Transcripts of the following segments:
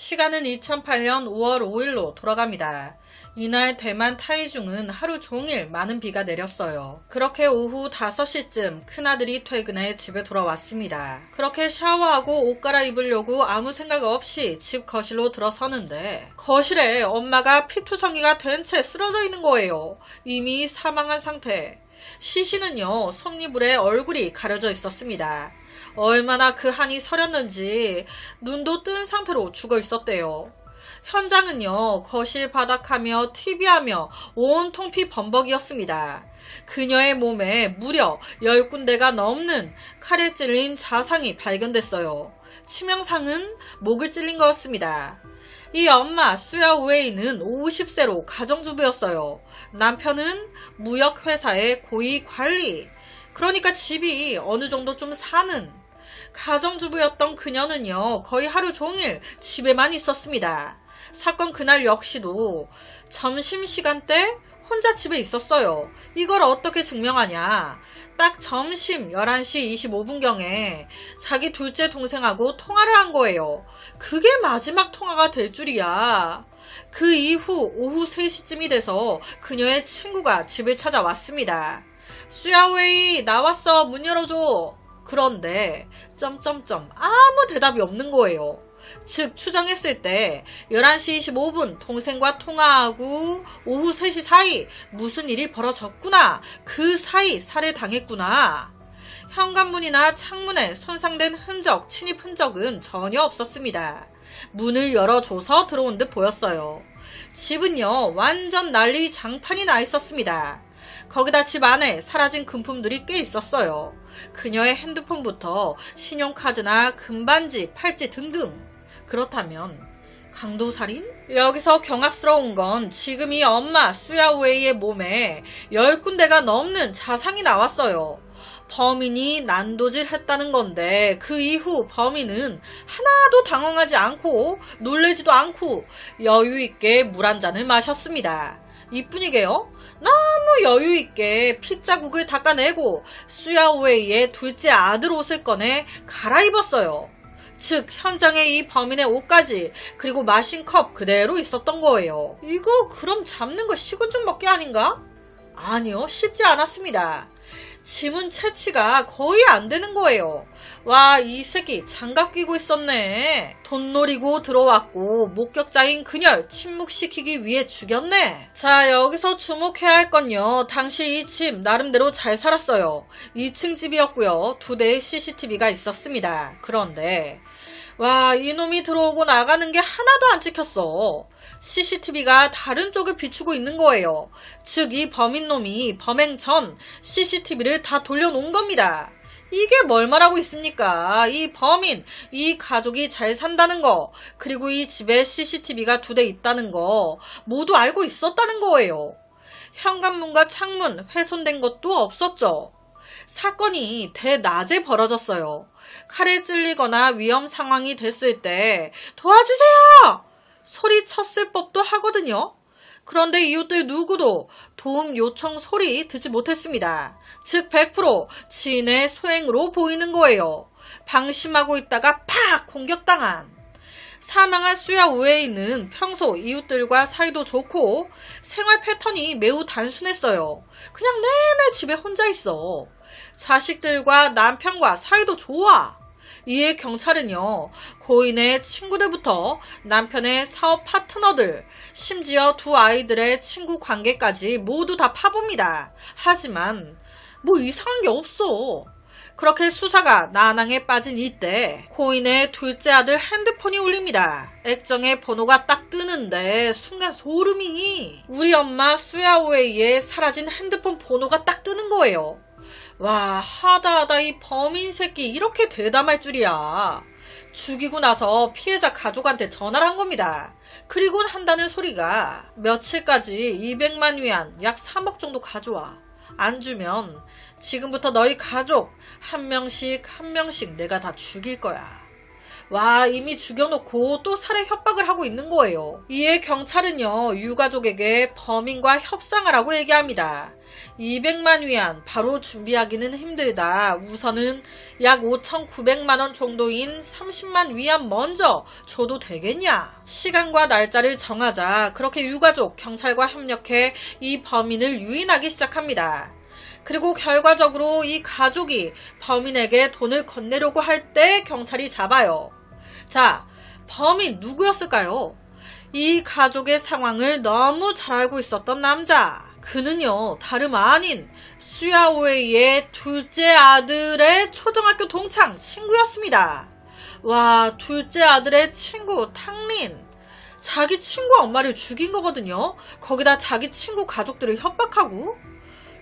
시간은 2008년 5월 5일로 돌아갑니다. 이날 대만 타이중은 하루 종일 많은 비가 내렸어요. 그렇게 오후 5시쯤 큰아들이 퇴근해 집에 돌아왔습니다. 그렇게 샤워하고 옷 갈아입으려고 아무 생각 없이 집 거실로 들어서는데 거실에 엄마가 피투성이가 된 채 쓰러져 있는 거예요. 이미 사망한 상태. 시신은요, 섭리불에 얼굴이 가려져 있었습니다. 얼마나 그 한이 서렸는지 눈도 뜬 상태로 죽어 있었대요. 현장은요, 거실 바닥하며 TV하며 온통 피범벅이었습니다. 그녀의 몸에 무려 10군데가 넘는 칼에 찔린 자상이 발견됐어요. 치명상은 목을 찔린 거였습니다. 이 엄마 수야우에이는 50세로 가정주부였어요. 남편은 무역회사의 고위관리. 그러니까 집이 어느 정도 좀 사는 가정주부였던 그녀는요, 거의 하루 종일 집에만 있었습니다. 사건 그날 역시도 점심시간대 혼자 집에 있었어요. 이걸 어떻게 증명하냐. 딱 점심 11시 25분경에 자기 둘째 동생하고 통화를 한 거예요. 그게 마지막 통화가 될 줄이야. 그 이후 오후 3시쯤이 돼서 그녀의 친구가 집을 찾아왔습니다. 수야웨이 나왔어, 문 열어줘. 그런데 아무 대답이 없는 거예요. 즉 추정했을 때 11시 25분 동생과 통화하고 오후 3시 사이 무슨 일이 벌어졌구나. 그 사이 살해당했구나. 현관문이나 창문에 손상된 흔적, 침입 흔적은 전혀 없었습니다. 문을 열어줘서 들어온 듯 보였어요. 집은요, 완전 난리 장판이 나 있었습니다. 거기다 집 안에 사라진 금품들이 꽤 있었어요. 그녀의 핸드폰부터 신용카드나 금반지, 팔찌 등등. 그렇다면 강도살인? 여기서 경악스러운 건 지금 이 엄마 수야우에이의 몸에 10군데가 넘는 자상이 나왔어요. 범인이 난도질했다는 건데 그 이후 범인은 하나도 당황하지 않고 놀래지도 않고 여유있게 물 한 잔을 마셨습니다. 이뿐이게요. 너무 여유있게 핏자국을 닦아내고 수야우에이의 둘째 아들 옷을 꺼내 갈아입었어요. 즉 현장에 이 범인의 옷까지 그리고 마신 컵 그대로 있었던 거예요. 이거 그럼 잡는 거 시군 좀 먹기 아닌가? 아니요, 쉽지 않았습니다. 지문 채취가 거의 안 되는 거예요. 와, 이 새끼 장갑 끼고 있었네. 돈 노리고 들어왔고 목격자인 그녀를 침묵시키기 위해 죽였네. 자, 여기서 주목해야 할 건요, 당시 이 집 나름대로 잘 살았어요. 2층 집이었고요. 2대의 CCTV가 있었습니다. 그런데 와, 이놈이 들어오고 나가는 게 하나도 안 찍혔어. CCTV가 다른 쪽을 비추고 있는 거예요. 즉 이 범인놈이 범행 전 CCTV를 다 돌려놓은 겁니다. 이게 뭘 말하고 있습니까? 이 범인, 이 가족이 잘 산다는 거, 그리고 이 집에 CCTV가 2대 있다는 거 모두 알고 있었다는 거예요. 현관문과 창문 훼손된 것도 없었죠. 사건이 대낮에 벌어졌어요. 칼에 찔리거나 위험 상황이 됐을 때 도와주세요! 소리쳤을 법도 하거든요. 그런데 이웃들 누구도 도움 요청 소리 듣지 못했습니다. 즉 100% 지인의 소행으로 보이는 거예요. 방심하고 있다가 팍 공격당한. 사망한 수야우에이는 평소 이웃들과 사이도 좋고 생활 패턴이 매우 단순했어요. 그냥 내내 집에 혼자 있어. 자식들과 남편과 사이도 좋아. 이에 경찰은요, 고인의 친구들부터 남편의 사업 파트너들, 심지어 2 아이들의 친구 관계까지 모두 다 파봅니다. 하지만 뭐 이상한 게 없어. 그렇게 수사가 난항에 빠진 이때 고인의 둘째 아들 핸드폰이 울립니다. 액정에 번호가 딱 뜨는데 순간 소름이. 우리 엄마 수야우에이의 사라진 핸드폰 번호가 딱 뜨는 거예요. 와, 하다하다 이 범인 새끼 이렇게 대담할 줄이야. 죽이고 나서 피해자 가족한테 전화를 한 겁니다. 그리고 한다는 소리가 며칠까지 200만 위안 약 3억 정도 가져와. 안 주면 지금부터 너희 가족 한 명씩 내가 다 죽일 거야. 와, 이미 죽여놓고 또 살해 협박을 하고 있는 거예요. 이에 경찰은요, 유가족에게 범인과 협상하라고 얘기합니다. 200만 위안 바로 준비하기는 힘들다. 우선은 약 5,900만원 정도인 30만 위안 먼저 줘도 되겠냐? 시간과 날짜를 정하자. 그렇게 유가족, 경찰과 협력해 이 범인을 유인하기 시작합니다. 그리고 결과적으로 이 가족이 범인에게 돈을 건네려고 할 때 경찰이 잡아요. 자, 범인 누구였을까요? 이 가족의 상황을 너무 잘 알고 있었던 남자. 그는요, 다름 아닌 수야오웨이의 둘째 아들의 초등학교 동창 친구였습니다. 와, 둘째 아들의 친구 탕린. 자기 친구 엄마를 죽인 거거든요. 거기다 자기 친구 가족들을 협박하고.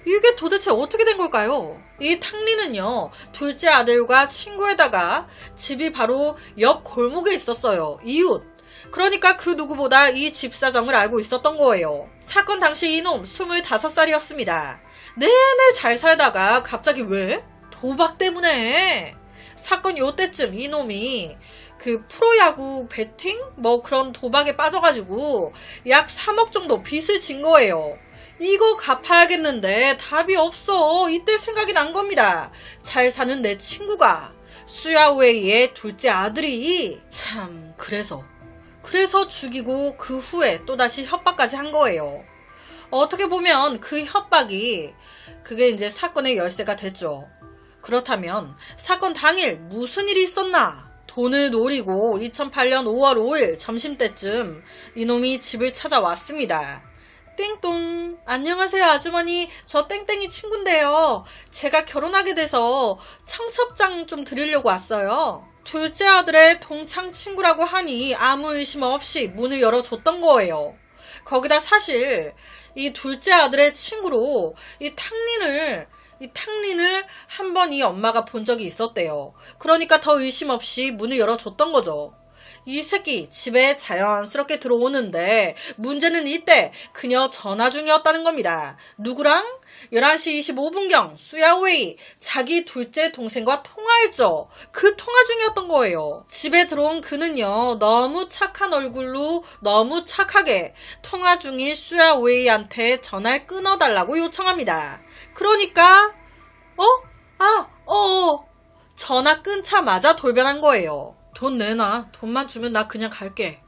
이게 도대체 어떻게 된 걸까요? 이 탕린은요, 둘째 아들과 친구에다가 집이 바로 옆 골목에 있었어요. 이웃. 그러니까 그 누구보다 이 집 사정을 알고 있었던 거예요. 사건 당시 이놈 25살이었습니다. 내내 잘 살다가 갑자기 왜? 도박 때문에. 사건 요때쯤 이놈이 그 프로야구 배팅? 뭐 그런 도박에 빠져가지고 약 3억 정도 빚을 진 거예요. 이거 갚아야겠는데 답이 없어. 이때 생각이 난 겁니다. 잘 사는 내 친구가 수야웨이의 둘째 아들이 참 그래서 죽이고 그 후에 또다시 협박까지 한 거예요. 어떻게 보면 그 협박이 그게 이제 사건의 열쇠가 됐죠. 그렇다면 사건 당일 무슨 일이 있었나? 돈을 노리고 2008년 5월 5일 점심때쯤 이놈이 집을 찾아왔습니다. 띵동. 안녕하세요 아주머니. 저 땡땡이 친구인데요. 제가 결혼하게 돼서 청첩장 좀 드리려고 왔어요. 둘째 아들의 동창 친구라고 하니 아무 의심 없이 문을 열어줬던 거예요. 거기다 사실 이 둘째 아들의 친구로 이 탕린을 한 번 이 엄마가 본 적이 있었대요. 그러니까 더 의심 없이 문을 열어줬던 거죠. 이 새끼 집에 자연스럽게 들어오는데 문제는 이때 그녀 전화 중이었다는 겁니다. 누구랑? 11시 25분경 수야웨이 자기 둘째 동생과 통화했죠. 그 통화 중이었던 거예요. 집에 들어온 그는요, 너무 착한 얼굴로 너무 착하게 통화 중인 수야웨이한테 전화를 끊어달라고 요청합니다. 그러니까 전화 끊자마자 돌변한 거예요. 돈 내놔. 돈만 주면 나 그냥 갈게.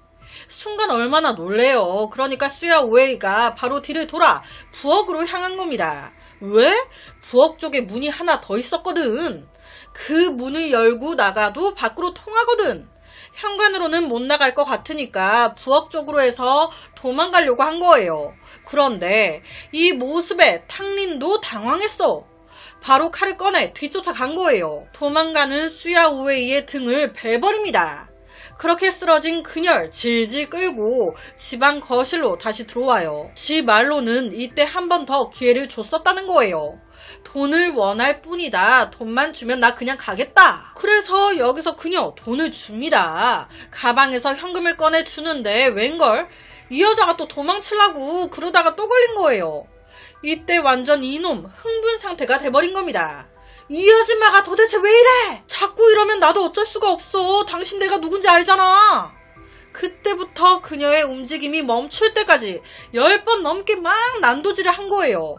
순간 얼마나 놀래요. 그러니까 수야오웨이가 바로 뒤를 돌아 부엌으로 향한 겁니다. 왜? 부엌 쪽에 문이 하나 더 있었거든. 그 문을 열고 나가도 밖으로 통하거든. 현관으로는 못 나갈 것 같으니까 부엌 쪽으로 해서 도망가려고 한 거예요. 그런데 이 모습에 탕린도 당황했어. 바로 칼을 꺼내 뒤쫓아간 거예요. 도망가는 수야오웨이의 등을 베버립니다. 그렇게 쓰러진 그녀를 질질 끌고 집안 거실로 다시 들어와요. 지 말로는 이때 한 번 더 기회를 줬었다는 거예요. 돈을 원할 뿐이다. 돈만 주면 나 그냥 가겠다. 그래서 여기서 그녀 돈을 줍니다. 가방에서 현금을 꺼내 주는데 웬걸? 이 여자가 또 도망치려고 그러다가 또 걸린 거예요. 이때 완전 이놈 흥분 상태가 돼버린 겁니다. 이 아줌마가 도대체 왜 이래? 자꾸 이러면 나도 어쩔 수가 없어. 당신 내가 누군지 알잖아. 그때부터 그녀의 움직임이 멈출 때까지 10번 넘게 막 난도질을 한 거예요.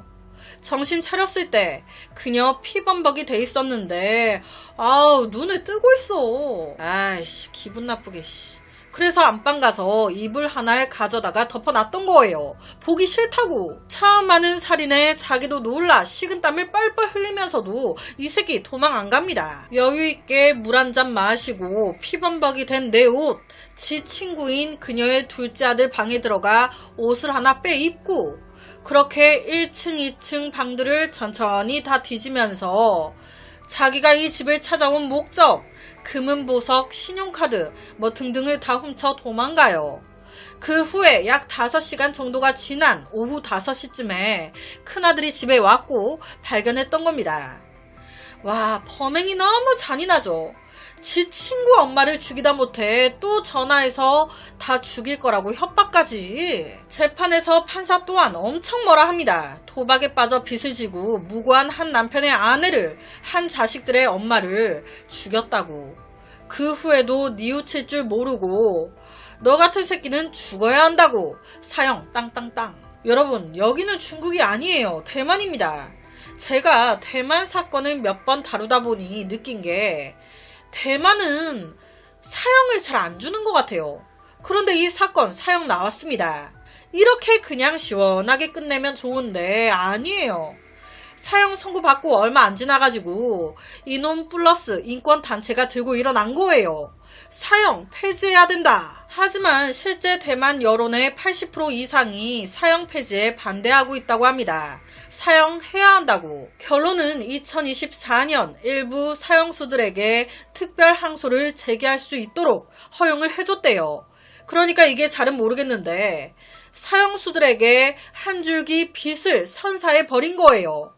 정신 차렸을 때 그녀 피범벅이 돼 있었는데 눈을 뜨고 있어. 아이씨 기분 나쁘게 씨. 그래서 안방 가서 이불 하나를 가져다가 덮어놨던 거예요. 보기 싫다고. 처음 하는 살인에 자기도 놀라 식은땀을 뻘뻘 흘리면서도 이 새끼 도망 안 갑니다. 여유있게 물 한 잔 마시고 피범벅이 된 내 옷, 지 친구인 그녀의 둘째 아들 방에 들어가 옷을 하나 빼입고 그렇게 1층, 2층 방들을 천천히 다 뒤지면서 자기가 이 집을 찾아온 목적, 금은보석, 신용카드 뭐 등등을 다 훔쳐 도망가요. 그 후에 약 5시간 정도가 지난 오후 5시쯤에 큰아들이 집에 왔고 발견했던 겁니다. 와, 범행이 너무 잔인하죠. 지 친구 엄마를 죽이다 못해 또 전화해서 다 죽일 거라고 협박까지. 재판에서 판사 또한 엄청 뭐라 합니다. 도박에 빠져 빚을 지고 무고한 한 남편의 아내를, 한 자식들의 엄마를 죽였다고. 그 후에도 뉘우칠 줄 모르고 너 같은 새끼는 죽어야 한다고 사형 땅땅땅. 여러분, 여기는 중국이 아니에요. 대만입니다. 제가 대만 사건을 몇 번 다루다 보니 느낀 게 대만은 사형을 잘 안 주는 것 같아요. 그런데 이 사건 사형 나왔습니다. 이렇게 그냥 시원하게 끝내면 좋은데 아니에요. 사형 선고받고 얼마 안 지나가지고 이놈 플러스 인권단체가 들고 일어난 거예요. 사형 폐지해야 된다. 하지만 실제 대만 여론의 80% 이상이 사형 폐지에 반대하고 있다고 합니다. 사형해야 한다고. 결론은 2024년 일부 사형수들에게 특별 항소를 제기할 수 있도록 허용을 해줬대요. 그러니까 이게 잘은 모르겠는데 사형수들에게 한 줄기 빛을 선사해 버린 거예요.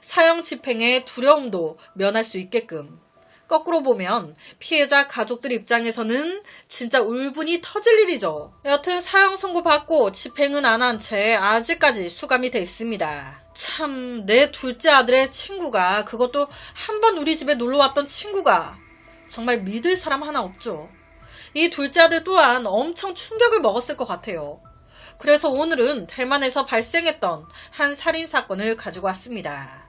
사형 집행의 두려움도 면할 수 있게끔. 거꾸로 보면 피해자 가족들 입장에서는 진짜 울분이 터질 일이죠. 여튼 사형 선고받고 집행은 안 한 채 아직까지 수감이 돼 있습니다. 참, 내 둘째 아들의 친구가, 그것도 한 번 우리 집에 놀러왔던 친구가 정말 믿을 사람 하나 없죠. 이 둘째 아들 또한 엄청 충격을 먹었을 것 같아요. 그래서 오늘은 대만에서 발생했던 한 살인사건을 가지고 왔습니다.